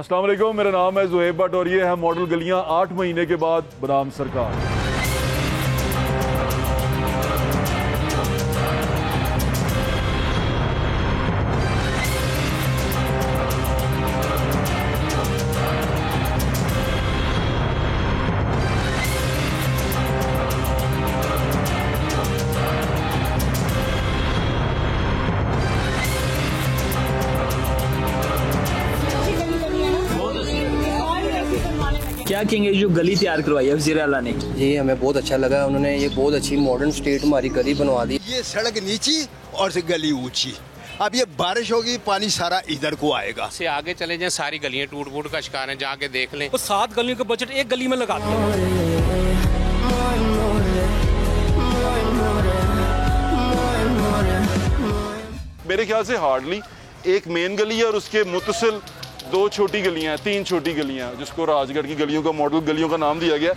अस्सलाम वालेकुम, मेरा नाम है ज़ुहैब भट्ट और ये है मॉडल गलियां 8 महीने के बाद बनाम सरकार। क्या कहेंगे जो गली तैयार करवाई है वज़ीर आला ने? जी हमें बहुत अच्छा लगा, उन्होंने ये बहुत अच्छी मॉडर्न स्ट्रीट हमारी गली बनवा दी। ये सड़क नीची और से गली ऊंची, अब ये बारिश होगी पानी सारा इधर को आएगा। से आगे चले जाएं सारी गलियां टूट फूट का शिकार हैं, जाके देख लें। तो 7 गलियों का बजट एक गली में लगा दिया। मेरे ख्याल से हार्डली एक मेन गली है और उसके मुतसिल 2 छोटी गलियां हैं, 3 छोटी गलियां हैं, जिसको राजगढ़ की गलियों का मॉडल गलियों का नाम दिया गया।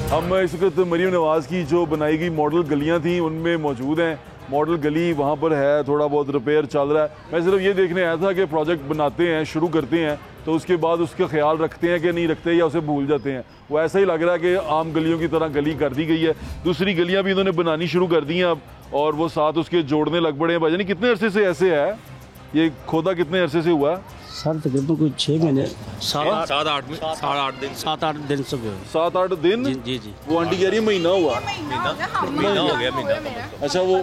हम इस वक्त मरीम नवाज़ की जो बनाई गई मॉडल गलियां थी उनमें मौजूद हैं। मॉडल गली वहाँ पर है, थोड़ा बहुत रिपेयर चल रहा है। मैं सिर्फ ये देखने आया था कि प्रोजेक्ट बनाते हैं, शुरू करते हैं तो उसके बाद उसका ख्याल रखते हैं कि नहीं रखते या उसे भूल जाते हैं। वो ऐसा ही लग रहा है कि आम गलियों की तरह गली कर दी गई है। दूसरी गलियां भी इन्होंने बनानी शुरू कर दी हैं अब, और वो साथ उसके जोड़ने लग पड़े हैं। भाईजान कितने अरसे से ऐसे है, ये खोदा कितने अरसे से हुआ? सर तकरीबन कोई 6 महीने 7-8 दिन 7-8 दिन से 7-8 दिन। जी जी। वो आंटी कह रही है महीना हुआ। महीना हो गया, महीना। अच्छा, वो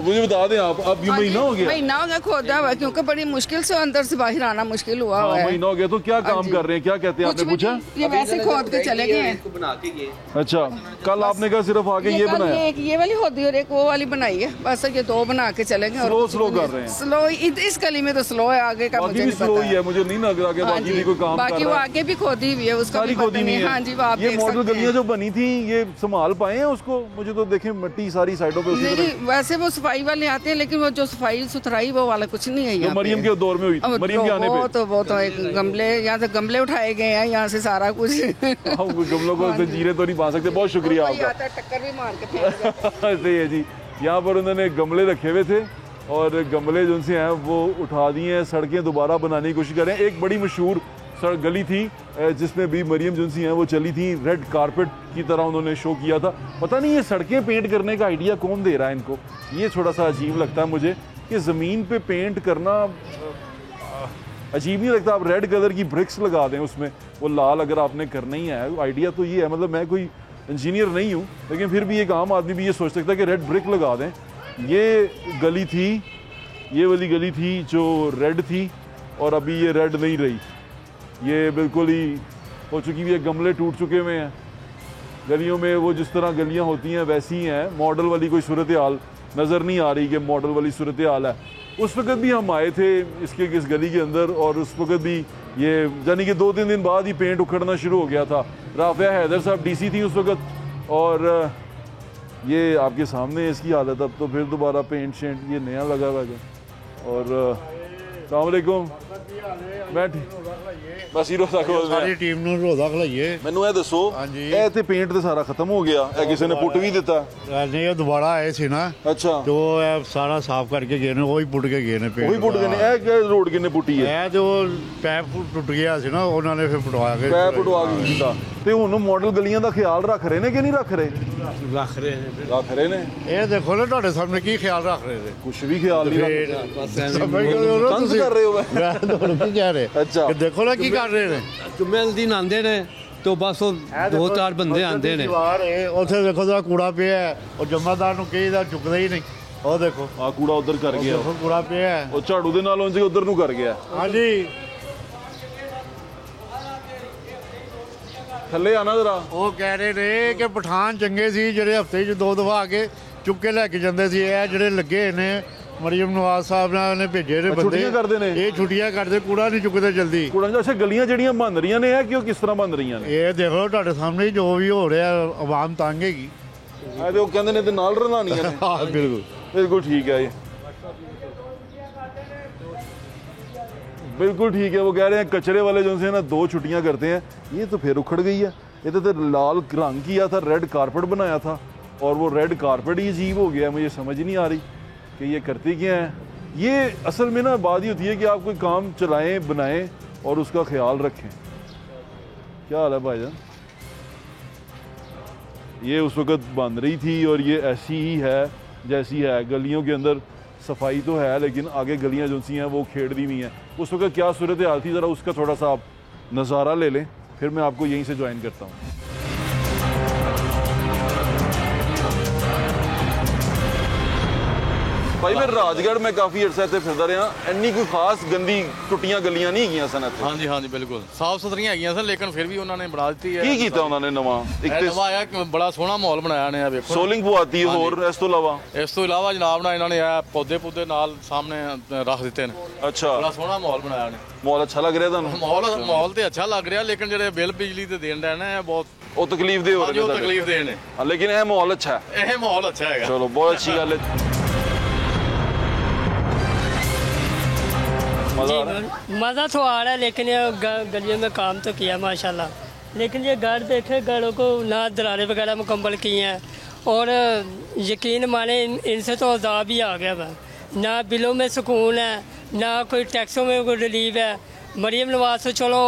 मुझे बता दें आप, अब ये महीना हो गया? महीना हो गया खोदा हुआ, क्योंकि बड़ी मुश्किल से अंदर से बाहर आना मुश्किल हुआ है। महीना हो गया। तो क्या काम कर रहे हैं, क्या कहते हैं, आपने पूछा? ये वैसे खोद के चले गए हैं। अच्छा, कल आपने कहा सिर्फ आके ये बनाया? एक ये वाली होती और एक वो वाली बनाई है, बस ये 2 बना के चले गए। स्लो कर रहे हैं। स्लो इस गली में तो स्लो है, आगे का मुझे नहीं पता। मुझे नहीं लग रहा कि बाकी भी कोई काम बाकी वो आगे भी खोदी हुई है, उसका भी पता नहीं। हाँ जी, वो आप ये मॉडल गलियां जो बनी थी ये संभाल पाए हैं उसको? मुझे तो देखें मिट्टी सारी साइडों पे। नहीं, वैसे वो सफाई वाले आते हैं, लेकिन वो जो सफाई सुथराई वो वाला कुछ नहीं है। मरियम के दौर में हुई, मरियम के आने पे वो तो एक गमले, यहाँ से गमले उठाए गए हैं, यहाँ से सारा कुछ। गमलों को जंजीरें तो नहीं बांध सकते। बहुत शुक्रिया आपका। टक्कर भी मार के सही है जी। यहाँ पर उन्होंने गमले रखे हुए थे और गमले जो से हैं वो उठा दिए हैं, सड़कें दोबारा बनाने की कोशिश कर रहे हैं। एक बड़ी मशहूर सड़क गली थी जिसमें भी मरियम जुनसी हैं वो चली थी, रेड कारपेट की तरह उन्होंने शो किया था। पता नहीं ये सड़कें पेंट करने का आइडिया कौन दे रहा है इनको, ये थोड़ा सा अजीब लगता है मुझे कि ज़मीन पे पेंट करना अजीब नहीं लगता? आप रेड कलर की ब्रिक्स लगा दें उसमें, वो लाल अगर आपने करना ही है। आइडिया तो ये है, मतलब मैं कोई इंजीनियर नहीं हूँ लेकिन फिर भी एक आम आदमी भी ये सोच सकता है कि रेड ब्रिक लगा दें। ये गली थी, ये वाली गली थी जो रेड थी और अभी ये रेड नहीं रही, ये बिल्कुल ही हो चुकी हुई है। गमले टूट चुके हुए हैं गलियों में, वो जिस तरह गलियां होती हैं वैसी ही हैं। मॉडल वाली कोई सूरत हाल नज़र नहीं आ रही कि मॉडल वाली सूरत हाल है। उस वक्त भी हम आए थे इस गली के अंदर और उस वक्त भी ये यानी कि 2-3 दिन बाद ही पेंट उखड़ना शुरू हो गया था। राफिया हैदर साहब DC थी उस वक्त और ये आपके सामने इसकी हालत। अब तो फिर दोबारा पेंट शेंट ये नया लगा हुआ है। और अस्सलाम वालेकुम, बस ही रोज़ा खोल सारी टीम ਨੂੰ ਰੋਜ਼ਾ ਖਲਾਈਏ। ਮੈਨੂੰ ਇਹ ਦੱਸੋ, ਇਹ ਤੇ ਪੇਂਟ ਤੇ ਸਾਰਾ ਖਤਮ ਹੋ ਗਿਆ, ਇਹ ਕਿਸੇ ਨੇ ਪੁੱਟ ਵੀ ਦਿੱਤਾ? ਨਹੀਂ, ਉਹ ਦੁਬਾਰਾ ਆਏ ਸੀ ਨਾ। ਅੱਛਾ, ਤੇ ਉਹ ਇਹ ਸਾਰਾ ਸਾਫ਼ ਕਰਕੇ ਗਏ ਨੇ, ਉਹ ਹੀ ਪੁੱਟ ਕੇ ਗਏ ਨੇ ਪੇਂਟ। ਉਹੀ ਪੁੱਟ ਗਏ ਨੇ। ਇਹ ਰੋਡ ਕਿੰਨੇ ਪੁੱਟੀ ਹੈ? ਇਹ ਜੋ ਪੈਪ ਟੁੱਟ ਗਿਆ ਸੀ ਨਾ, ਉਹਨਾਂ ਨੇ ਫਿਰ ਪਟਵਾ ਕੇ ਪੈਪ ਪਟਵਾ ਕੇ ਕੀਤਾ। ਤੇ ਹੁਣ ਮਾਡਲ ਗਲੀਆਂ ਦਾ ਖਿਆਲ ਰੱਖ ਰਹੇ ਨੇ ਕਿ ਨਹੀਂ ਰੱਖ ਰਹੇ? ਰੱਖ ਰਹੇ ਨੇ। ਇਹ ਦੇਖੋ ਨਾ ਤੁਹਾਡੇ ਸਾਹਮਣੇ ਕੀ ਖਿਆਲ ਰੱਖ ਰਹੇ ਨੇ। ਕੁਝ ਵੀ ਖਿਆਲ ਨਹੀਂ ਰੱਖ ਰਹੇ। ਤੰਗ ਕਰ ਰਹੇ ਹੋ? ਮੈਂ ਤੁਹਾਨੂੰ ਕੀ ਕਹਿ ਰਹੇ? ਅੱਛਾ, ਦੇਖੋ ਨਾ ਕੀ ਕਰ ਰਹੇ ਨੇ। ਜੁਮੇ ਵਾਲੇ ਦਿਨ ਆਉਂਦੇ ਨੇ तो बस 2-4 ਬੰਦੇ ਆਉਂਦੇ ਨੇ। ਉੱਥੇ ਦੇਖੋ ਦਾ ਕੂੜਾ ਪਿਆ, ਉਹ ਜਮਾਦਾਰ ਨੂੰ ਕਹੀਦਾ ਚੁੱਕਦਾ ਹੀ ਨਹੀਂ। ਉਹ ਦੇਖੋ ਆ ਕੂੜਾ ਉਧਰ ਕਰ ਗਿਆ, ਉਹ ਕੂੜਾ ਪਿਆ, ਉਹ ਝਾੜੂ ਦੇ ਨਾਲ ਉਂਝ ਉਧਰ ਨੂੰ ਕਰ ਗਿਆ। ਹਾਂਜੀ, ਥੱਲੇ ਆਣਾ ਜ਼ਰਾ। ਉਹ ਕਹਿ ਰਹੇ ਨੇ ਕਿ ਪਠਾਨ ਚੰਗੇ ਸੀ ਜਿਹੜੇ ਹਫਤੇ 'ਚ 2 ਦਫਾ ਆ ਕੇ ਚੁੱਕ ਕੇ ਲੈ ਕੇ ਜਾਂਦੇ ਸੀ। ਇਹ ਜਿਹੜੇ ਲੱਗੇ ਨੇ ਮਰੀਮ ਨਵਾਜ਼ ਸਾਹਿਬ ਨਾਲ ਨੇ ਭੇਜੇ ਨੇ ਬੰਦੇ, ਛੁੱਟੀਆਂ ਕਰਦੇ ਨੇ। ਇਹ ਛੁੱਟੀਆਂ ਕਰਦੇ, ਕੂੜਾ ਨਹੀਂ ਚੁੱਕਦੇ ਜਲਦੀ। ਕੂੜਾ ਅੱਛਾ, ਗਲੀਆਂ ਜਿਹੜੀਆਂ ਬਣ ਰਹੀਆਂ ਨੇ ਇਹ ਕਿਉਂ, ਕਿਸ ਤਰ੍ਹਾਂ ਬਣ ਰਹੀਆਂ ਨੇ? ਇਹ ਦੇਖ ਲਓ ਤੁਹਾਡੇ ਸਾਹਮਣੇ ਜੋ ਵੀ ਹੋ ਰਿਹਾ, ਆਵਾਮ ਤੰਗ ਹੈਗੀ। ਇਹ ਤੇ ਉਹ ਕਹਿੰਦੇ ਨੇ ਤੇ ਨਾਲ ਰਲਾਣੀਆਂ ਨੇ। ਹਾਂ ਬਿਲਕੁਲ बिल्कुल ठीक है, ये बिल्कुल ठीक है। वो कह रहे हैं कचरे वाले जो से ना 2 छुट्टियां करते हैं, ये तो फिर उखड़ गई है। तो लाल रंग किया था, रेड कारपेट बनाया था और वो रेड कारपेट ही अजीब हो गया। मुझे समझ नहीं आ रही कि ये करती क्या है। ये असल में ना बात ही होती है कि आप कोई काम चलाएं, बनाएं और उसका ख्याल रखें। क्या हाल है भाईजान? ये उस वक़्त बन रही थी और ये ऐसी ही है जैसी है। गलियों के अंदर सफाई तो है लेकिन आगे गलियां जो सी हैं वो खेड़ दी हुई हैं। उस वक़्त क्या सूरत हाल थी ज़रा उसका थोड़ा सा आप नज़ारा ले लें, फिर मैं आपको यहीं से ज्वाइन करता हूँ। भाई मैं राजगढ़ में काफ़ी अरसे से फिरदा रहा, इन्नी कोई खास गंदी टुटियां गलियां नहीं हैगियां सन इत्थे। हाँ जी बिल्कुल साफ सुथरियां हैगियां सन, लेकिन फिर भी उन्होंने बना दी है। की कीता उन्होंने नवा? एक ते नवा आया कि बड़ा सोहना माहौल बनाया ने। वेखो सोलिंग पवाती है, होर इस तो इलावा जनाब ना इन्होंने पौधे पुधे नाल सामने रख दिते ने। अच्छा, बड़ा सोहना माहौल बनाया ने। माहौल अच्छा लग रहा है? माहौल तो अच्छा लग रहा, लेकिन जो बिल बिजली के देन रहे हैं बहुत वो तकलीफ दे हो रहे हैं। तकलीफ देने, लेकिन यह माहौल अच्छा है। यह माहौल अच्छा है, चलो बहुत अच्छी गल है। मज़ा तो आ रहा है, लेकिन ये गलियों में काम तो किया माशाल्लाह, लेकिन ये घर देखे, घरों को ना दरारें वगैरह मुकम्मल की हैं और यकीन माने इनसे तो अजाब ही आ गया है। ना बिलों में सुकून है, ना कोई टैक्सों में कोई रिलीफ है। मरीम नवाज तो चलो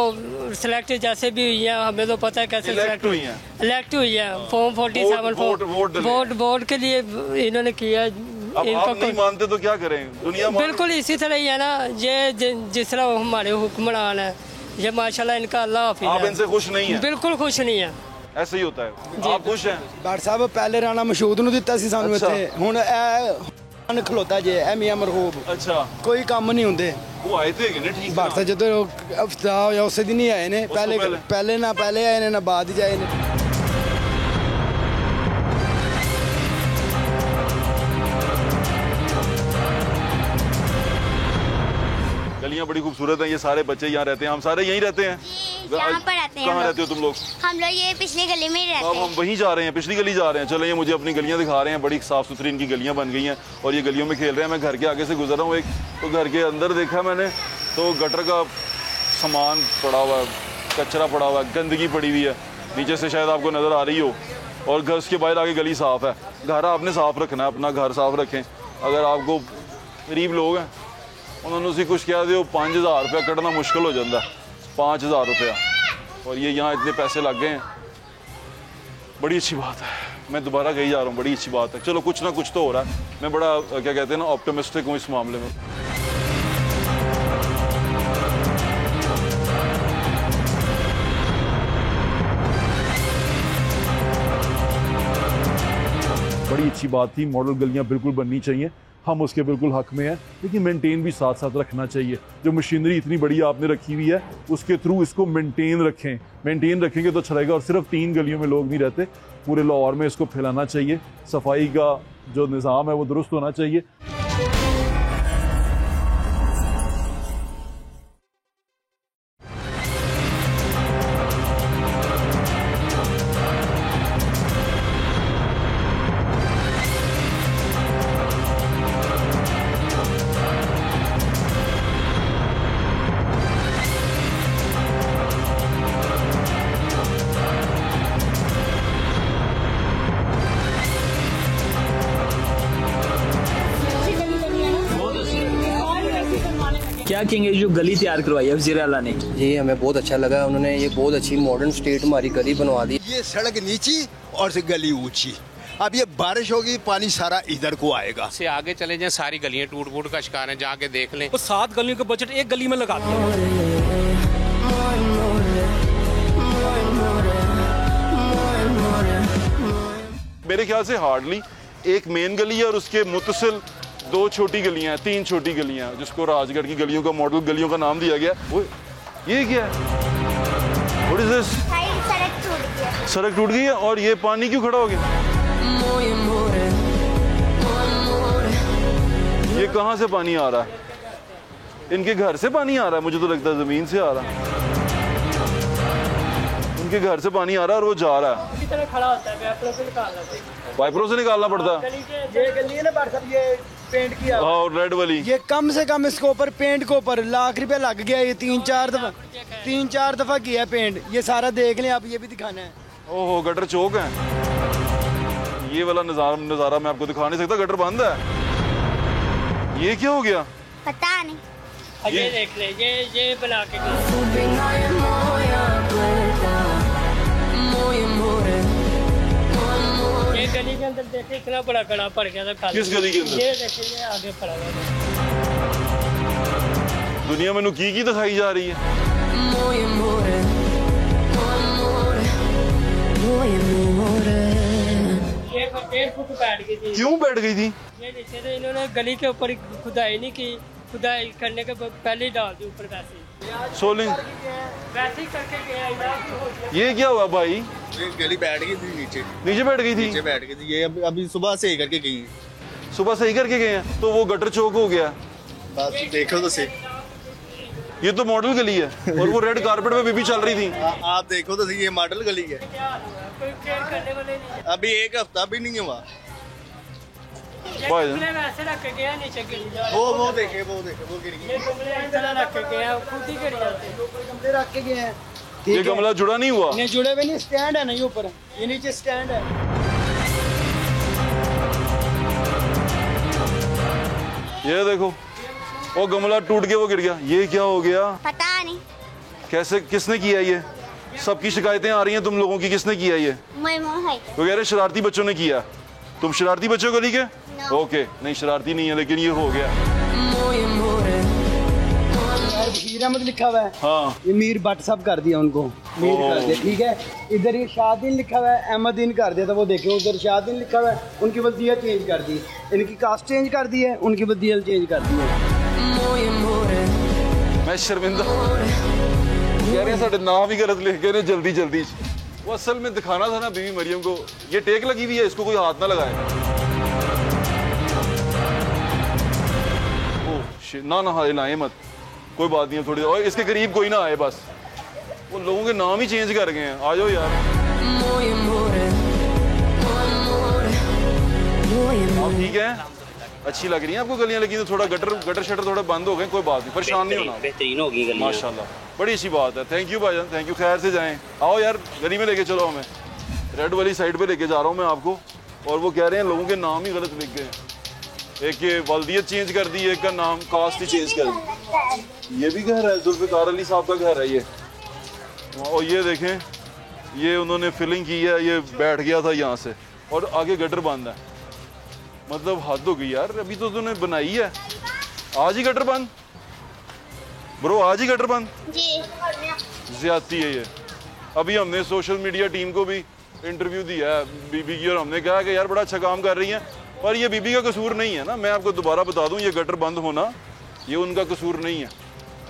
सिलेक्ट जैसे भी हुई हैं, हमें तो पता है कैसे इलेक्ट हुई है। फॉर्म 47 वोट के लिए इन्होंने किया। अब आप नहीं मानते तो क्या करें? दुनिया बिल्कुल इसी तरह ही है ना। ये जिस तरह हमारे हुक्मरान है, ये माशाल्लाह इनका अल्लाह हाफिज़ है। आप इनसे खुश नहीं है? बिल्कुल खुश नहीं है। ऐसे ही होता है। आप खुश हैं? डॉक्टर साहब पहले राणा मशहूद ਨੂੰ ਦਿੱਤਾ ਸੀ ਸਾਨੂੰ ਇੱਥੇ, ਹੁਣ ਇਹ ਖਲੋਤਾ ਜੇ ਇਹ ਮੀਆਂ ਮਰਹੂਬ। अच्छा, ਕੋਈ ਕੰਮ ਨਹੀਂ ਹੁੰਦੇ। वो आए थे कि नहीं? ठीक भारत ਜਦੋਂ ਅਫਤਾ ਹੋਇਆ ਉਸੇ ਦਿਨ ਹੀ ਆਏ ਨੇ। ਪਹਿਲੇ ਆਏ ਨੇ ਨਾ ਬਾਅਦ ਹੀ ਆਏ ਨੇ। गलियां बड़ी खूबसूरत हैं, ये सारे बच्चे यहाँ रहते हैं। हम सारे यहीं रहते हैं। यहाँ पर रहते हैं। कहाँ रहते हो तुम लोग? हम लोग ये पिछली गली में ही रहते हैं। हैं। हम वहीं जा रहे हैं, पिछली गली जा रहे हैं। चलो ये मुझे अपनी गलियां दिखा रहे हैं, बड़ी साफ़ सुथरी इनकी गलियां बन गई हैं और ये गलियों में खेल रहे हैं। मैं घर के आगे से गुजर रहा हूँ एक, तो घर के अंदर देखा मैंने तो गटर का सामान पड़ा हुआ है, कचरा पड़ा हुआ है, गंदगी पड़ी हुई है। नीचे से शायद आपको नज़र आ रही हो। और घर के बाहर आगे गली साफ़ है। घर आपने साफ़ रखना है, अपना घर साफ़ रखें। अगर आपको गरीब लोग हैं उन्होंने उसी कुछ कह दो 5000 रुपया कटना मुश्किल हो जाता है। 5000 रुपया और ये यहाँ इतने पैसे लग गए हैं। बड़ी अच्छी बात है, मैं दोबारा कही जा रहा हूँ, बड़ी अच्छी बात है। चलो कुछ ना कुछ तो हो रहा है। मैं बड़ा क्या कहते हैं ना ऑप्टिमिस्टिक हूँ इस मामले में। बड़ी अच्छी बात थी, मॉडल गलियाँ बिल्कुल बननी चाहिए, हम उसके बिल्कुल हक में हैं, लेकिन मेंटेन भी साथ साथ रखना चाहिए। जो मशीनरी इतनी बड़ी आपने रखी हुई है उसके थ्रू इसको मेंटेन रखें। मेंटेन रखेंगे तो अच्छा रहेगा। और सिर्फ 3 गलियों में लोग नहीं रहते, पूरे लाहौर में इसको फैलाना चाहिए। सफाई का जो निज़ाम है वो दुरुस्त होना चाहिए। क्या कहेंगे जो गली तैयार करवाई है वज़ीर आला ने? जी हमें बहुत अच्छा लगा, उन्होंने ये बहुत अच्छी मॉडर्न स्ट्रीट हमारी गली बनवा दी। ये सड़क नीची और से गली ऊंची। अब ये बारिश होगी पानी सारा इधर को आएगा। से आगे चले जाएं, सारी गलियां टूट फूट का शिकार हैं, जाके देख लें। तो 7 गलियों का बजट एक गली में लगा दिया। मेरे ख्याल से हार्डली एक मेन गली है और उसके मुतसिल 2 छोटी गलियां हैं, 3 छोटी गलियां हैं, जिसको राजगढ़ की गलियों का मॉडल गलियों का नाम दिया गया। वो ये क्या है? What is this? सड़क टूट गई। सड़क टूट गई है और ये पानी क्यों खड़ा हो गया? ये कहाँ से पानी आ रहा है? इनके घर से पानी आ रहा है, मुझे तो लगता है जमीन से आ रहा है। उनके घर से पानी आ रहा है और वो जा रहा है। खड़ा होता है, वाइपरों से निकालना पड़ता है। ये गली है ना बार साहब, ये पेंट किया और रेड वाली ये कम से कम इसके ऊपर पेंट के ऊपर लाख रुपया लग गया। ये 3-4 दफा किया है पेंट। ये सारा देख लें आप, ये भी दिखाना है। ओहो गटर चौक है। ये वाला नज़ारा मैं आपको दिखा नहीं सकता, गटर बंद है। ये क्या हो गया पता नहीं। ये देख ले, ये बना के ये गली के अंदर देखे इतना बड़ा गड़ा पड़ गया था खाली। किस गली के अंदर? ये देखिए, ये आगे पड़ा हुआ था। दुनिया में की दिखाई जा रही है। ये फुट बैठ गई थी। क्यों बैठ गई थी? ये नीचे से इन्होंने गली के ऊपर खुदाई नहीं की, खुदाई करने के पहले ही डाल दी ऊपर वैसे। सोलिंग वैसे ही करके गया। ये क्या हुआ भाई? ये गली बैठ गई थी नीचे बैठ गई थी। नीचे बैठ गई थी। ये अभी सुबह सही करके गई। सुबह सही करके गए हैं तो वो गटर चौक हो गया। बस देखो तो सही। ये तो मॉडल गली है और वो रेड कारपेट पे बीबी चल रही थी। आप देखो तो सही, ये मॉडल गली है। अभी एक हफ्ता भी नहीं हुआ। वैसे रख के गया नीचे गिर जा। वो देखे वो गिर गई। ये गमले इतना रख के गया, खुद ही गिर जाते। गमले रख के गए हैं। ये गमला जुड़ा नहीं हुआ? नहीं जुड़े हुए नहीं, स्टैंड है नहीं ऊपर, ये नीचे स्टैंड है। ये देखो वो गमला टूट के वो गिर गया। ये क्या हो गया पता नहीं। कैसे, किसने किया ये? सबकी शिकायतें आ रही हैं तुम लोगों की, किसने किया ये? वो कह रहे शरारती बच्चों ने किया। तुम शरारती बच्चों गली के? ओके, नहीं शरारती नहीं है लेकिन ये हो गया। बशीर अहमद लिखा हुआ है। हाँ, ये मीर भट्ट साहब कर दिया उनको, मीर कर दिया, ठीक है। इधर ये शाहदीन लिखा हुआ है, अहमदीन कर दिया था, वो देखो उधर शाहदीन लिखा हुआ है, उनकी वसीयत चेंज कर दी, इनकी कास्ट चेंज कर दी है, उनकी वसीयत चेंज कर दी है। मैं शर्मिंदा कह रहे हैं साढ़े नाम ही गलत लिख के जल्दी। वो असल में दिखाना था ना बीवी मरियम को। ये टेक लगी हुई है, इसको कोई हाथ ना लगाए। ओह ना लाए मत, कोई बात नहीं है, थोड़ी और इसके करीब कोई ना आए बस। वो लोगों के नाम ही चेंज कर गए हैं। आ जाओ यार, आप ठीक है? अच्छी लग रही है आपको गलियां, लेकिन तो थोड़ा गटर शटर थोड़ा बंद हो गए, कोई बात नहीं, परेशान नहीं होना। बेहतरीन होगी गली माशाल्लाह, बड़ी अच्छी बात है। थैंक यू भाईजान, थैंक यू। खैर से जाएं। आओ यार गली में लेके चलो हमें, रेड वाली साइड पे लेके जा रहा हूँ मैं आपको। और वो कह रहे हैं लोगों के नाम ही गलत लिख गए। एक के वल्दियत चेंज कर दी, एक का नाम कास्ट ही चेंज कर दी। ये भी घर है, जुल्फ़िकार अली साहब का घर है ये। और ये देखें, ये उन्होंने फिलिंग की है, ये बैठ गया था यहाँ से और आगे गटर बंद है। मतलब हद हो गई यार, अभी तो तूने बनाई है, आज ही गटर बंद ब्रो, आज ही गटर बंद जी। ज्यादती है ये। अभी हमने सोशल मीडिया टीम को भी इंटरव्यू दिया है बीबी की, और हमने कहा कि यार बड़ा अच्छा काम कर रही हैं, पर ये बीबी का कसूर नहीं है ना। मैं आपको दोबारा बता दूं, ये गटर बंद होना ये उनका कसूर नहीं है,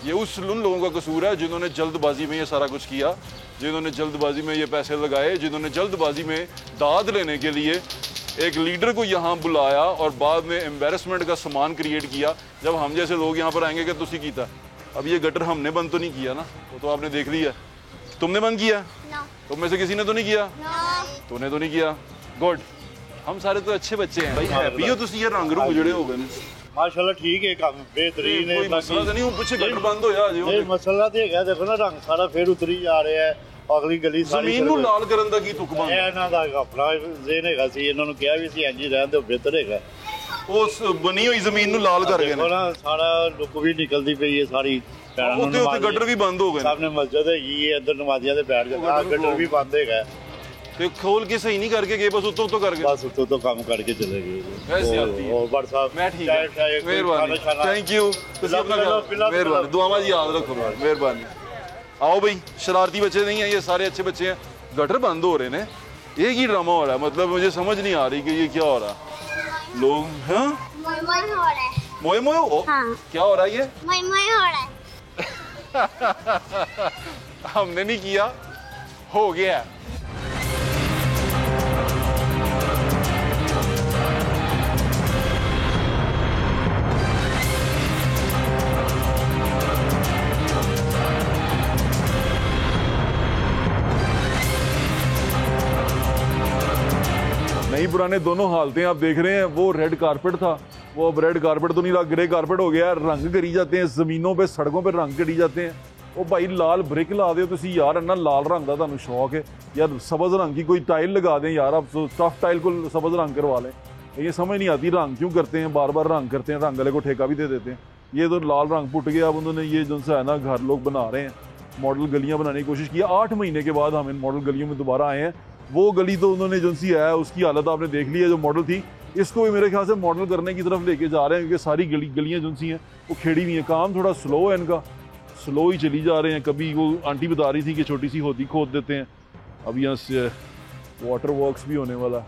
ये उन लोगों का कसूर है जिन्होंने जल्दबाजी में ये सारा कुछ किया, जिन्होंने जल्दबाजी में ये पैसे लगाए, जिन्होंने जल्दबाजी में दाद लेने के लिए एक लीडर को यहाँ बुलाया और बाद में एम्बेरसमेंट का सामान क्रिएट किया। जब हम जैसे लोग यहाँ पर आएंगे कि तुसी कीता। अब ये गटर हमने बंद तो नहीं किया ना, वो तो आपने देख लिया। तुमने बंद किया? तुम में से किसी ने तो नहीं किया? तूने तो नहीं किया। गुड, हम सारे तो अच्छे बच्चे हैं भाई। हैप्पी हो तुसी? ये रंग रूप उजड़े हो गए माशाल्लाह, ठीक है, काम बेहतरीन है। कोई मसला तो नहीं, पीछे गटर बंद हो या नहीं मसला तो है, देखो ना रंग सारा फिर उतरी जा रहा है। अगली गली ਜ਼ਮੀਨ ਨੂੰ ਲਾਲ ਕਰਨ ਦਾ ਕੀ ਤੁਕ ਬਣਦਾ? ਇਹਨਾਂ ਦਾ ਆਪਣਾ ਜ਼ੇਨ ਹੈਗਾ ਸੀ, ਇਹਨਾਂ ਨੂੰ ਕਿਹਾ ਵੀ ਸੀ ਇੰਜ ਹੀ ਰਹਿਣ ਦਿਓ, ਬਿਹਤਰ ਹੈਗਾ। ਉਸ ਬਣੀ ਹੋਈ ਜ਼ਮੀਨ ਨੂੰ ਲਾਲ ਕਰ ਗਏ ਨੇ। ਸਾਰਾ ਲੁੱਕ ਵੀ ਨਿਕਲਦੀ ਪਈ ਹੈ ਸਾਰੀ। ਉੱਤੇ ਗਟਰ ਵੀ ਬੰਦ ਹੋ ਗਏ ਨੇ। ਸਾਹਮਣੇ ਮਸਜਿਦ ਹੈਗੀ ਹੈ, ਇੱਧਰ ਨਮਾਜ਼ੀਆਂ ਦੇ ਬੈਠ ਜਾਂਦੇ ਆ, ਗਟਰ ਵੀ ਬੰਦ ਹੈਗਾ। ਤੇ ਖੋਲ ਕੇ ਸਹੀ ਨਹੀਂ ਕਰਕੇ ਗਏ, ਬਸ ਉੱਤੋਂ ਕਰ ਗਏ। ਬਸ ਉੱਤੋਂ ਤੋਂ ਕੰਮ ਕਰਕੇ ਚਲੇ ਗਏ। ਵੈਸੇ ਆਤੀ ਉਹ ਬੜ ਸਾਹਿਬ ਮੈਂ ਠੀਕ ਹੈ, ਮਿਹਰਬਾਨੀ, ਥੈਂਕ ਯੂ। ਤੁਸੀਂ ਆਪਣਾ ਮਿਹਰਬਾਨੀ, ਦੁਆਵਾਂ ਜੀ ਯਾਦ ਰੱਖੋ, ਮਿਹरबानी। आओ भाई, शरारती बच्चे नहीं हैं ये, सारे अच्छे बच्चे हैं। गटर बंद हो रहे हैं, एक ही ड्रामा हो रहा है। मतलब मुझे समझ नहीं आ रही कि ये क्या हो रहा है। लोग हाँ मोए मोए हो, क्या हो रहा है ये? मोए हो रहा है। हमने नहीं किया, हो गया। नहीं पुराने दोनों हालतें आप देख रहे हैं। वो रेड कारपेट था, वो अब रेड कारपेट तो नहीं रहा, ग्रे कारपेट हो गया। रंग करी जाते हैं जमीनों पे, सड़कों पे रंग करी जाते हैं। ਉਹ ਭਾਈ ਲਾਲ ਬ੍ਰਿਕ ਲਾ ਦਿਓ ਤੁਸੀਂ ਯਾਰ, ਇੰਨਾ ਲਾਲ ਰੰਗ ਦਾ ਤੁਹਾਨੂੰ ਸ਼ੌਕ है यार, सब्ज़ रंग की कोई टाइल लगा दें यार, आप टफ टाइल को सब्ज़ रंग करवा लें। ये समझ नहीं आती रंग क्यों करते हैं, बार बार रंग करते हैं, रंग वाले को ठेका भी दे देते हैं। ये तो लाल रंग पुट गया, अब उन्होंने ये जो सा है ना घर लोग बना रहे हैं, मॉडल गलियाँ बनाने की कोशिश की। 8 महीने के बाद हम इन मॉडल गलियों में दोबारा आए हैं। वो गली तो उन्होंने जो सी है उसकी हालत आपने देख ली है, जो मॉडल थी इसको भी मेरे ख्याल से मॉडल करने की तरफ लेके जा रहे हैं, क्योंकि सारी गलियाँ जो सी हैं वो खेड़ी हुई हैं। काम थोड़ा स्लो है इनका, स्लो ही चली जा रहे हैं। कभी वो आंटी बता रही थी कि छोटी सी होती खोद देते हैं, अब यहाँ से वाटर वर्क्स भी होने वाला,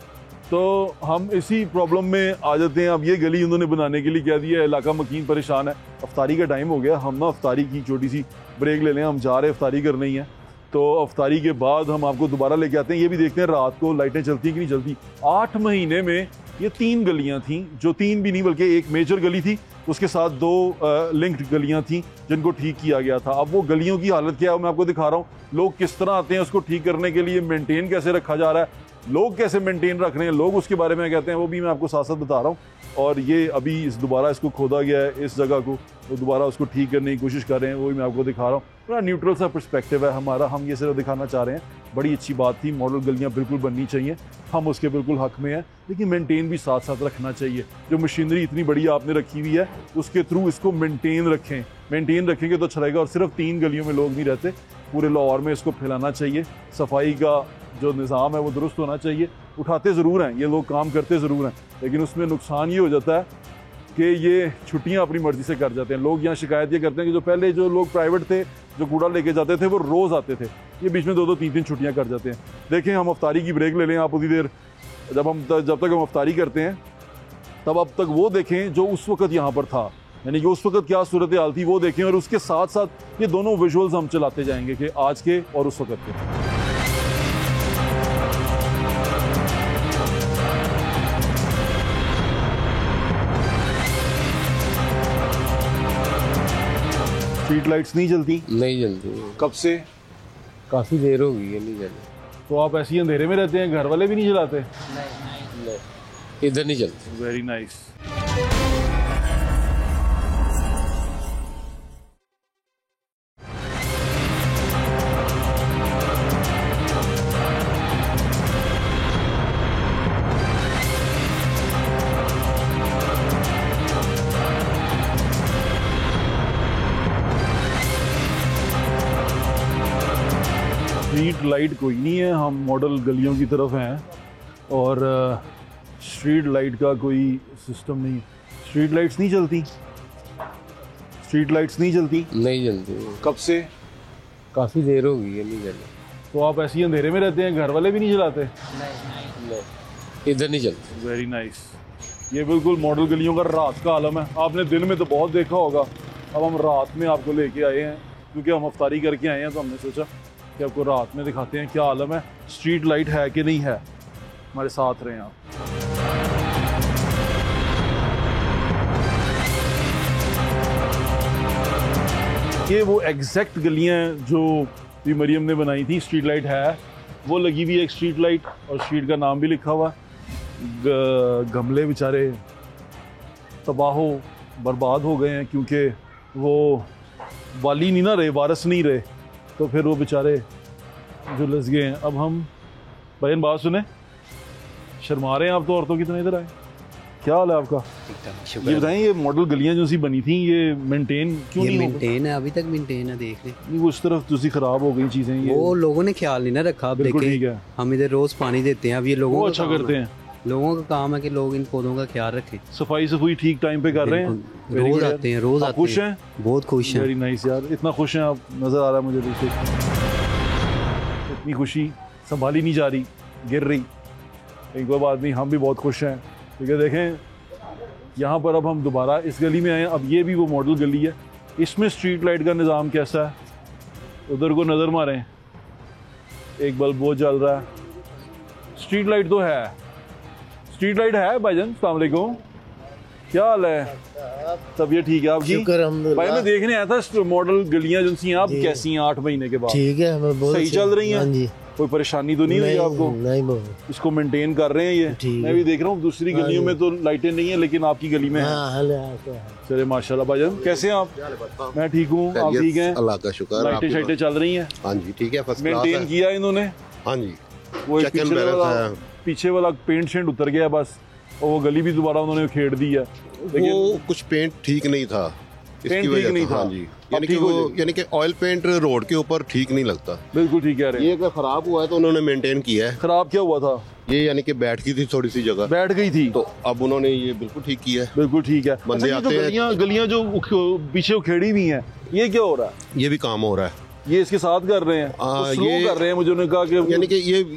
तो हम इसी प्रॉब्लम में आ जाते हैं। अब ये गली उन्होंने बनाने के लिए कह दिया है, इलाका मकीन परेशान है। अफ्तारी का टाइम हो गया, हम ना अफ्तारी की छोटी सी ब्रेक ले लें, हम जा रहे हैं अफ्तारी करनी है। तो अफ्तारी के बाद हम आपको दोबारा लेके आते हैं। ये भी देखते हैं रात को लाइटें चलती हैं कि नहीं चलती। 8 महीने में ये 3 गलियाँ थीं, जो 3 भी नहीं बल्कि एक मेजर गली थी, उसके साथ 2 लिंक्ड गलियाँ थीं जिनको ठीक किया गया था। अब वो गलियों की हालत क्या है मैं आपको दिखा रहा हूँ। लोग किस तरह आते हैं उसको ठीक करने के लिए, मेंटेन कैसे रखा जा रहा है, लोग कैसे मेंटेन रख रहे हैं, लोग उसके बारे में कहते हैं, वो भी मैं आपको साथ साथ बता रहा हूँ। और ये अभी दोबारा इसको खोदा गया है, इस जगह को तो दोबारा उसको ठीक करने की कोशिश कर रहे हैं, वो भी मैं आपको दिखा रहा हूँ। थोड़ा न्यूट्रल सा पर्सपेक्टिव है हमारा, हम ये सिर्फ दिखाना चाह रहे हैं। बड़ी अच्छी बात थी, मॉडल गलियाँ बिल्कुल बननी चाहिए, हम उसके बिल्कुल हक में हैं, लेकिन मेंटेन भी साथ साथ रखना चाहिए। जो मशीनरी इतनी बड़ी आपने रखी हुई है उसके थ्रू इसको मेंटेन रखें, मेंटेन रखेंगे तो अच्छा रहेगा। और सिर्फ 3 गलियों में लोग नहीं रहते, पूरे लाहौर में इसको फैलाना चाहिए। सफाई का जो निज़ाम है वो दुरुस्त होना चाहिए। उठाते ज़रूर हैं ये लोग, काम करते ज़रूर हैं, लेकिन उसमें नुकसान ये हो जाता है कि ये छुट्टियां अपनी मर्ज़ी से कर जाते हैं। लोग यहाँ शिकायत ये करते हैं कि जो पहले जो लोग प्राइवेट थे, जो कूड़ा लेके जाते थे, वो रोज़ आते थे, ये बीच में 2-2, 3-3 छुट्टियां कर जाते हैं। देखें, हम अफ्तारी की ब्रेक ले लें आप उसी देर, जब तक हम अफ्तारी करते हैं तब अब तक वो देखें जो उस वक्त यहाँ पर था, यानी कि उस वक्त क्या सूरत हाल थी वो देखें, और उसके साथ साथ ये दोनों विजुअल्स हम चलाते जाएंगे कि आज के और उस वक्त के। स्ट्रीट लाइट्स नहीं जलती? नहीं जलती। कब से? काफ़ी देर हो गई है नहीं जलती। तो आप ऐसे ही अंधेरे में रहते हैं, घर वाले भी नहीं जलाते? नहीं, इधर नहीं जलती। Very nice. स्ट्रीट लाइट कोई नहीं है, हम मॉडल गलियों की तरफ हैं और स्ट्रीट लाइट का कोई सिस्टम नहीं। स्ट्रीट लाइट्स नहीं जलती? स्ट्रीट लाइट्स नहीं जलती? नहीं जलती। कब से? काफ़ी देर हो गई है नहीं जलती। तो आप ऐसे ही अंधेरे में रहते हैं, घर वाले भी नहीं जलाते? नहीं, इधर नहीं जलती। Very nice. ये बिल्कुल मॉडल गलियों का रात का आलम है। आपने दिन में तो बहुत देखा होगा, अब हम रात में आपको लेके आए हैं क्योंकि हम अफ्तारी करके आए हैं, तो हमने सोचा कि आपको रात में दिखाते हैं क्या आलम है। स्ट्रीट लाइट है कि नहीं है, हमारे साथ रहें आप। ये वो एग्जैक्ट गलियां जो भी मरियम ने बनाई थी, स्ट्रीट लाइट है, वो लगी हुई है एक स्ट्रीट लाइट, और स्ट्रीट का नाम भी लिखा हुआ। गमले बेचारे तबाह बर्बाद हो गए हैं क्योंकि वो वाली नहीं ना रहे, वारस नहीं रहे, तो फिर वो बेचारे झुलस गए हैं। अब हम बहन बात सुने, शर्मा रहे हैं आप तो औरतों की तरह, इधर आए। क्या हाल है आपका? ये बताएं, ये मॉडल गलियां जो सी बनी थी ये मेंटेन क्यों नहीं? मेंटेन है, अभी तक मेंटेन है, देख ले। उस तरफ दूसरी खराब हो गई चीजें, ये वो लोगों ने ख्याल नहीं ना रखा। बिल्कुल ठीक है, हम इधर रोज पानी देते हैं, अब ये लोगों अच्छा करते हैं। लोगों का काम है कि लोग इन पौधों का ख्याल रखें, सफाई ठीक टाइम पे कर रहे हैं। रोज आते हैं, रोज आते हैं। खुश हैं? बहुत खुश हैं। वेरी नाइस यार, इतना खुश हैं आप, नजर आ रहा है मुझे बिल्कुल। इतनी खुशी संभाली नहीं जा रही, गिर रही। एक कोई बात नहीं, हम भी बहुत खुश हैं क्योंकि देखें यहाँ पर अब हम दोबारा इस गली में आए हैं। अब ये भी वो मॉडल गली है, इसमें स्ट्रीट लाइट का निज़ाम कैसा है, उधर को नज़र मारें, एक बल्ब वो जल रहा है। स्ट्रीट लाइट तो है, स्ट्रीट लाइट है भाईजान। अस्सलाम वालेकुम, क्या हाल है? तबीयत ठीक है आपकी? भाई मैं देखने आया था मॉडल गलियां जो सी आप कैसी हैं 8 महीने के बाद? ठीक है, सही चल रही हैं? कोई परेशानी तो नहीं हुई आपको? नहीं इसको मेंटेन कर रहे हैं ये? मैं भी देख रहा हूँ दूसरी गलियों में तो लाइटें नहीं है, लेकिन आपकी गली में है। चले माशाल्लाह। भाईजान कैसे हैं आप? मैं ठीक हूँ, आप ठीक हैं? अल्लाह का शुक्र। लाइटें शाइटें चल रही हैं? हाँ जी ठीक है, फर्स्ट क्लास मेंटेन किया इन्होंने? हाँ जी, वो पीछे वाला पेंट शेंट उतर गया बस, और वो गली भी दोबारा उन्होंने खेड़ दी है। वो कुछ पेंट ठीक नहीं था, पेंट ठीक नहीं था। हाँ जी, यानी कि ऑयल पेंट रोड के ऊपर ठीक नहीं लगता। बिल्कुल ठीक कह रहे हैं। ये अगर खराब हुआ है तो उन्होंने मेंटेन किया है। खराब क्या हुआ था? ये यानी कि बैठ गई थी, थोड़ी सी जगह बैठ गई थी, तो अब उन्होंने ये बिल्कुल ठीक किया है। बिल्कुल ठीक है। बंदे आते हैं, गलियां जो पीछे उखेड़ी हुई हैं, ये क्या हो रहा है? ये भी काम हो रहा है, ये इसके साथ कर रहे हैं, ये कर रहे हैं। मुझे उन्होंने कहा कि यानी कि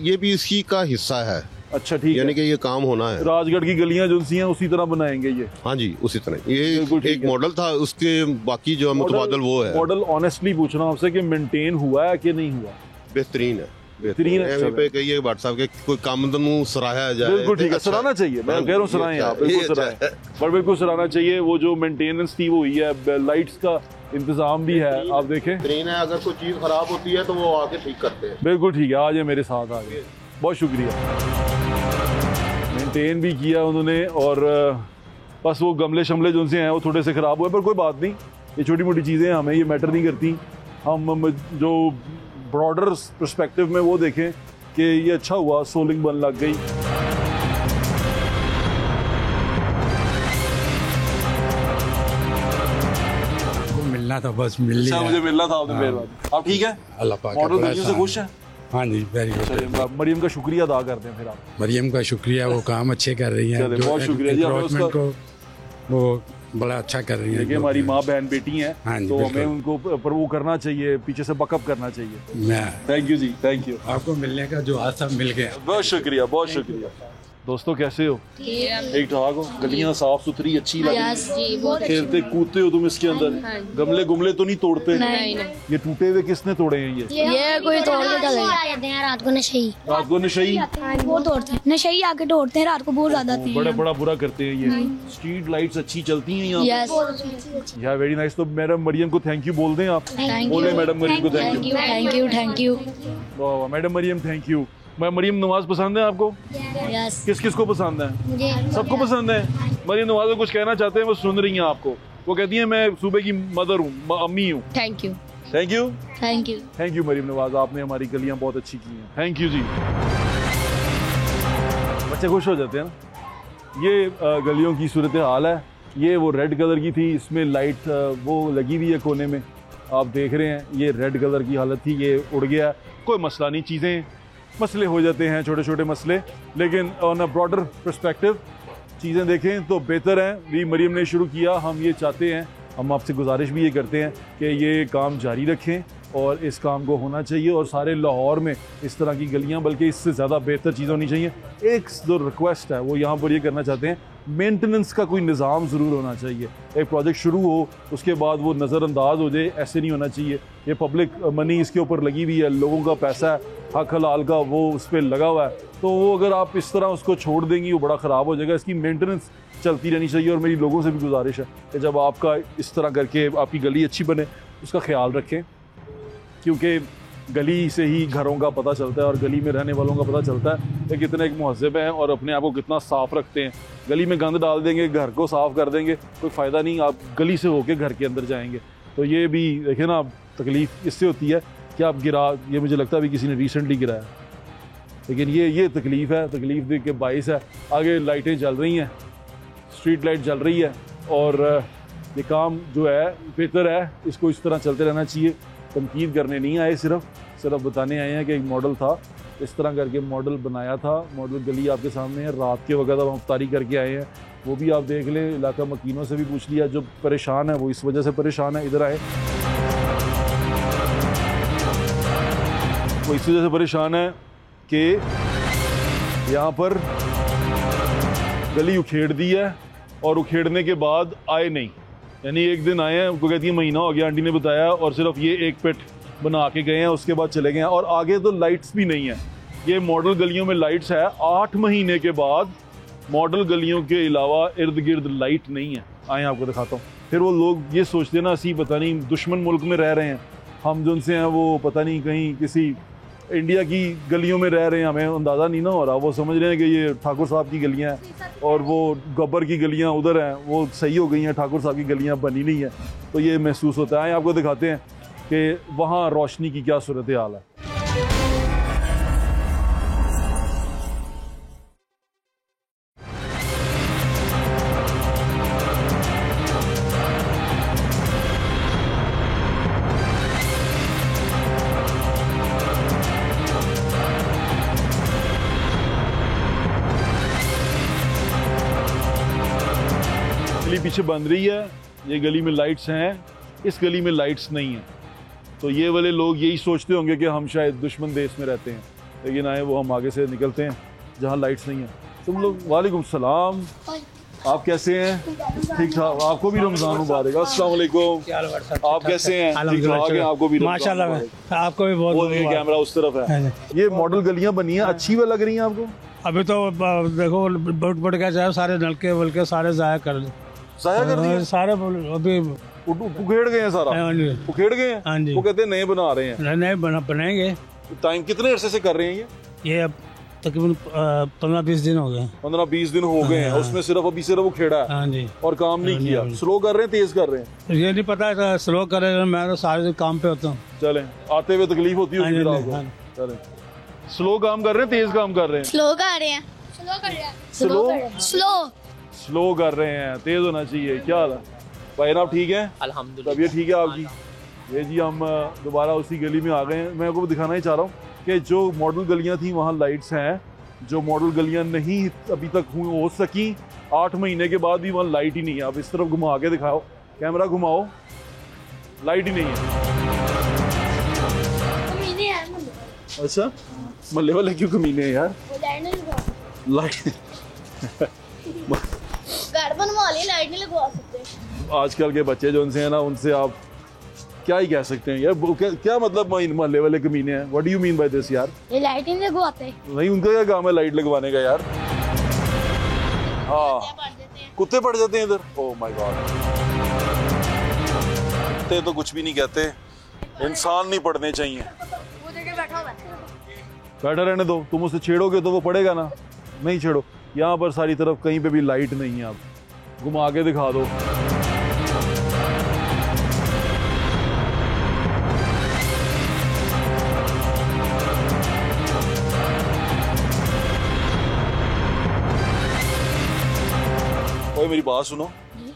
ये भी इसी का हिस्सा है। अच्छा ठीक है, यानी कि ये काम होना है। राजगढ़ की गलियां जो सी हैं उसी तरह बनाएंगे ये? हाँ जी उसी तरह। ये एक मॉडल था, उसके बाकी जो मुतबादल वो है। मॉडल ऑनेस्टली पूछ रहा हूँ आपसे कि मेंटेन हुआ है कि नहीं हुआ? बेहतरीन है, बेहतरीन है। पे कहिए व्हाट्सएप के कोई काम सराहा जाए। बिल्कुल ठीक है, सराहना चाहिए। मैं कह रहा हूँ सराहें आप, बिल्कुल सराहें, पर बिल्कुल सराहना चाहिए। वो जो मेंटेनेंस थी वो हुई है, लाइट्स का इंतजाम भी है, आप देखें। बेहतरीन है। अगर कोई चीज खराब होती है तो वो आके ठीक करते हैं। बिल्कुल ठीक है, आज ये मेरे साथ आ गए, बहुत शुक्रिया। मेंटेन भी किया उन्होंने, और बस वो गमले शमले जो उनसे हैं वो थोड़े से ख़राब हुए, पर कोई बात नहीं, ये छोटी मोटी चीज़ें हमें ये मैटर नहीं करती। हम जो ब्रॉडर पर्सपेक्टिव में वो देखें कि ये अच्छा हुआ, सोलिंग बन लग गई। मिलना था, बस मिल लिया। मुझे मिलना था आपने। मेहरबानी। आप ठीक है? अल्लाह पाक मॉडल गलियों से खुश हैं? हाँ जी, वेरी गुड। मरियम का शुक्रिया अदा करते हैं फिर आप। मरियम का शुक्रिया, वो काम अच्छे कर रही है, बहुत शुक्रिया जी। को वो बड़ा अच्छा कर रही है। देखिए हमारी माँ बहन बेटी हैं, हाँ जी, तो हमें उनको पर वो करना चाहिए, पीछे से बकअप करना चाहिए। थैंक यू जी, थैंक यू। आपको मिलने का जो आज सब मिल गया, बहुत शुक्रिया, बहुत शुक्रिया। दोस्तों कैसे हो? ठीक ठाक हो? गलियां साफ सुथरी अच्छी लगी? खेलते कूदते हो तुम इसके अंदर? गमले गुमले तो नहीं तोड़ते? नहीं। ये टूटे हुए किसने तोड़े हैं? ये कोई तोड़ के चले जाते हैं रात को, नशई। रात को नशई? वो तोड़ते हैं, नशई आके तोड़ते हैं रात को, बहुत ज्यादा। बड़ा बुरा करते हैं ये। स्ट्रीट लाइट्स अच्छी चलती हैं यहाँ? यार वेरी नाइस। तो मैडम मरियम को थैंक यू बोल दें आप। बोले मैडम मरियम को थैंक यू। Thank you. वाह मैडम मरियम, थैंक यू। मैं मरियम नवाज पसंद है आपको? किस किस को पसंद है? सबको पसंद है। मरियम नवाज को कुछ कहना चाहते हैं, वो सुन रही हैं आपको। वो कहती हैं मैं सूबे की मदर हूँ, अम्मी हूँ। Thank you. Thank you, thank you, thank you Maryam Nawaz, आपने हमारी गलियाँ बहुत अच्छी की हैं। थैंक यू जी। बच्चे खुश हो जाते हैं ना। ये गलियों की सूरत हाल है। ये वो रेड कलर की थी, इसमें लाइट वो लगी हुई है कोने में, आप देख रहे हैं। ये रेड कलर की हालत थी, ये उड़ गया। कोई मसला नहीं, चीज़ें मसले हो जाते हैं, छोटे छोटे मसले, लेकिन ऑन अ ब्रॉडर पर्सपेक्टिव चीज़ें देखें तो बेहतर हैं। भी मरियम ने शुरू किया, हम ये चाहते हैं, हम आपसे गुजारिश भी ये करते हैं कि ये काम जारी रखें और इस काम को होना चाहिए, और सारे लाहौर में इस तरह की गलियां, बल्कि इससे ज़्यादा बेहतर चीज़ होनी चाहिए। एक जो रिक्वेस्ट है वो यहाँ पर ये करना चाहते हैं, मेंटेनेंस का कोई निज़ाम ज़रूर होना चाहिए। एक प्रोजेक्ट शुरू हो उसके बाद वो नज़रअंदाज हो जाए, ऐसे नहीं होना चाहिए। ये पब्लिक मनी इसके ऊपर लगी हुई है, लोगों का पैसा है, हक हलाल का वो उस पर लगा हुआ है, तो वो अगर आप इस तरह उसको छोड़ देंगी वो बड़ा ख़राब हो जाएगा। इसकी मेंटेनेंस चलती रहनी चाहिए। और मेरी लोगों से भी गुजारिश है कि जब आपका इस तरह करके आपकी गली अच्छी बने, उसका ख्याल रखें, क्योंकि गली से ही घरों का पता चलता है और गली में रहने वालों का पता चलता है कि कितने एक महज़ब हैं और अपने आप को कितना साफ़ रखते हैं। गली में गंद डाल देंगे, घर को साफ़ कर देंगे, कोई फ़ायदा नहीं। आप गली से होके घर के अंदर जाएंगे तो ये भी देखें ना, तकलीफ़ इससे होती है कि आप गिरा, ये मुझे लगता है भी किसी ने रिसेंटली गिराया, लेकिन ये तकलीफ़ है, तकलीफ़ के बाइस है। आगे लाइटें जल रही हैं, स्ट्रीट लाइट जल रही है, और ये काम जो है बेहतर है, इसको इस तरह चलते रहना चाहिए। तनकीद करने नहीं आए, सिर्फ बताने आए हैं कि एक मॉडल था, इस तरह करके मॉडल बनाया था। मॉडल गली आपके सामने है, रात के वक्त हम अफ्तारी करके आए हैं, वो भी आप देख लें। इलाका मकीनों से भी पूछ लिया, जो परेशान है वो इस वजह से परेशान है, इधर आए, वो इस वजह से परेशान है कि यहाँ पर गली उखेड़ दी है और उखेड़ने के बाद आए नहीं, यानी एक दिन आए हैं, उनको कहती है महीना हो गया, आंटी ने बताया, और सिर्फ ये एक पेट बना के गए हैं, उसके बाद चले गए हैं, और आगे तो लाइट्स भी नहीं है। ये मॉडल गलियों में लाइट्स है, 8 महीने के बाद मॉडल गलियों के अलावा इर्द गिर्द लाइट नहीं है। आए आपको दिखाता हूँ। फिर वो लोग ये सोचते हैं ना, असी पता नहीं दुश्मन मुल्क में रह रहे हैं, हम जो उनसे हैं वो पता नहीं कहीं किसी इंडिया की गलियों में रह रहे हैं, हमें अंदाज़ा नहीं ना हो रहा। वो समझ रहे हैं कि ये ठाकुर साहब की गलियां हैं और वो गब्बर की गलियां उधर हैं, वो सही हो गई हैं, ठाकुर साहब की गलियां बनी नहीं है। तो ये महसूस होता है। आपको दिखाते हैं कि वहाँ रोशनी की क्या सूरत हाल है। गली पीछे बन रही है, ये गली में लाइट्स हैं, इस गली में लाइट्स नहीं हैं। तो ये वाले लोग यही सोचते होंगे कि हम शायद दुश्मन देश में रहते हैं, लेकिन आए वो हम आगे से निकलते हैं जहाँ लाइट्स नहीं हैं। तुम लोग, वालेकुम सलाम, आप कैसे हैं? ठीक ठाक। आपको भी रमजान मुबारक। अस्सलाम वालेकुम। आप कैसे हैं? ठीक ठाक हैं? आपको भी माशाल्लाह, आपको भी बहुत। कैमरा उस तरफ है। ये मॉडल गलियां बनी हैं, अच्छी वे लग रही हैं आपको? अभी तो देखो बढ़ के जाए, सारे नलके वलके सारे जाया कर दिए, सारे अभी उखेड़ गए हैं, सारा उखेड़ गए हैं। हाँ जी। वो कहते हैं नए बना रहे हैं। नए बनाएंगे। टाइम कितने अरसे से कर रहे हैं ये अब तकरीबन 15-20 दिन हो गए। 15-20 दिन हो गए हैं। उसमें सिर्फ अभी सिर्फ उखेड़ा है। हाँ जी। और काम नहीं किया। स्लो कर रहे हैं, तेज कर रहे हैं? ये नहीं पता है, स्लो कर रहे हैं। मैं तो सारे दिन काम पे होता हूँ। चले, आते हुए तकलीफ होती है आपको? चले, स्लो काम कर रहे हैं, तेज काम कर रहे हैं? स्लो कर रहे हैं। स्लो कर रहे हैं, तेज होना चाहिए। क्या हाल है भाई? आप ठीक है? अल्हम्दुलिल्लाह। तबीयत ठीक है आपकी? ये जी हम दोबारा उसी गली में आ गए हैं। मैं आपको दिखाना ही चाह रहा हूँ कि जो मॉडल गलियाँ थी वहाँ लाइट्स हैं, जो मॉडल गलियाँ नहीं अभी तक हो सकी, 8 महीने के बाद भी वहाँ लाइट ही नहीं है। आप इस तरफ घुमा के दिखाओ, कैमरा घुमाओ, लाइट ही नहीं है। अच्छा, मल्ले वाले क्यों कमीने हैं यार? लाइट घर बनवा लिए, लाइट नहीं लगवा सकते। आजकल के बच्चे जो उनसे है ना, उनसे आप क्या ही कह सकते हैं यार। क्या मतलब मोहल्ले वाले कमीने हैं? What do you mean by this यार? ये लाइट नहीं लगवाते। नहीं, उनका क्या काम है लाइट लगवाने का यार? हाँ, कुत्ते पड़ जाते हैं इधर। ओह माय गॉड, कुत्ते तो कुछ भी नहीं कहते, इंसान नहीं पढ़ने चाहिए। बैठा रहने दो, तुम उसे छेड़ोगे तो वो पड़ेगा ना। नहीं छेड़ो। यहाँ पर सारी तरफ कहीं पे भी लाइट नहीं है। आप घुमा के दिखा दो। ओए मेरी बात सुनो,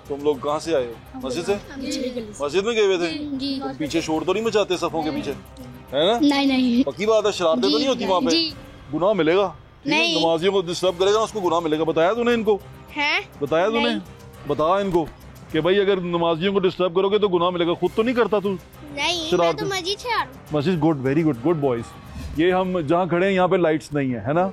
तुम लोग कहाँ से आए हो? मस्जिद से? मस्जिद में गए हुए थे? तुम पीछे शोर तो नहीं मचाते सफों के पीछे, है ना? नहीं। पक्की बात है, शरारतें तो नहीं होती वहाँ पे? गुनाह मिलेगा। नहीं। नमाजियों को डिस्टर्ब करेगा उसको गुनाह मिलेगा। बताया तूने इनको? है? बताया तूने? बता इनको कि भाई अगर नमाजियों को डिस्टर्ब करोगे तो गुनाह मिलेगा। खुद तो नहीं करता तू? नहीं, मैं तो मस्जिद से आ रहा हूं। मस्जिद, good, very good, good boys. ये हम जहाँ खड़े हैं यहाँ पे लाइट्स नहीं है ना?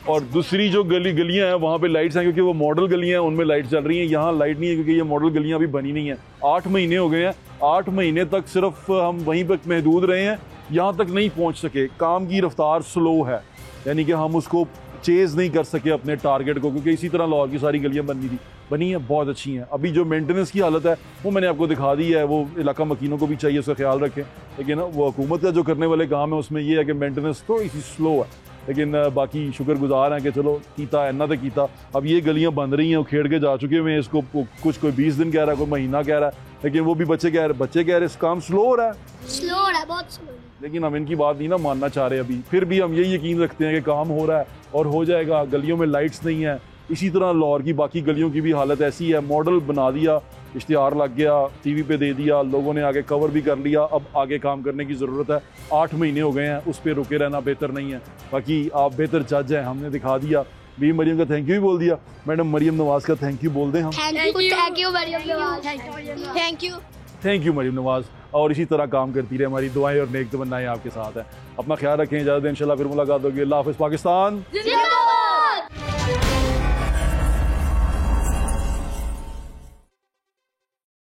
और दूसरी जो गलियां हैं वहाँ पे लाइट्स हैं, क्योंकि वो मॉडल गलियां हैं, उनमें लाइट चल रही हैं। यहाँ लाइट नहीं है क्योंकि ये मॉडल गलियां अभी बनी नहीं है। 8 महीने हो गए हैं। 8 महीने तक सिर्फ हम वहीं पर महदूद रहे हैं, यहाँ तक नहीं पहुँच सके। काम की रफ्तार स्लो है, यानी कि हम उसको चेज़ नहीं कर सके अपने टारगेट को, क्योंकि इसी तरह लाहौर की सारी गलियाँ बनी हैं, बहुत अच्छी हैं। अभी जो मेंटेनेंस की हालत है वो मैंने आपको दिखा दी है। वो इलाका मकीनों को भी चाहिए, उसका ख्याल रखें। लेकिन वो हुकूमत का जो करने वाले काम है उसमें ये है कि मेंटेनेंस थोड़ी सी स्लो है, लेकिन बाकी शुक्रगुजार हैं कि चलो कीता है ना तो कीता। अब ये गलियाँ बन रही हैं, खेड़ के जा चुके हुए हैं। इसको कुछ कोई 20 दिन कह रहा है, कोई महीना कह रहा है, लेकिन वो भी बच्चे कह रहे इस काम स्लो हो रहा है, बहुत स्लो। लेकिन हम इनकी बात नहीं ना मानना चाह रहे अभी। फिर भी हम यही यकीन रखते हैं कि काम हो रहा है और हो जाएगा। गलियों में लाइट्स नहीं है। इसी तरह लाहौर की बाकी गलियों की भी हालत ऐसी है। मॉडल बना दिया, इश्तिहार लग गया, टीवी पे दे दिया, लोगों ने आगे कवर भी कर लिया। अब आगे काम करने की ज़रूरत है। 8 महीने हो गए हैं, उस पर रुके रहना बेहतर नहीं है। बाकी आप बेहतर जज हैं, हमने दिखा दिया। बी मरियम का थैंक यू भी बोल दिया। मैडम मरियम नवाज का थैंक यू बोल दें हम? Thank you Maryam Nawaz. और इसी तरह काम करती रहे। हमारी दुआएं और नेक तमन्नाएं आपके साथ हैं। अपना ख्याल रखें। इजाज़त दें, इंशाल्लाह फिर मुलाकात होगी। अल्लाह हाफ़िज़। पाकिस्तान।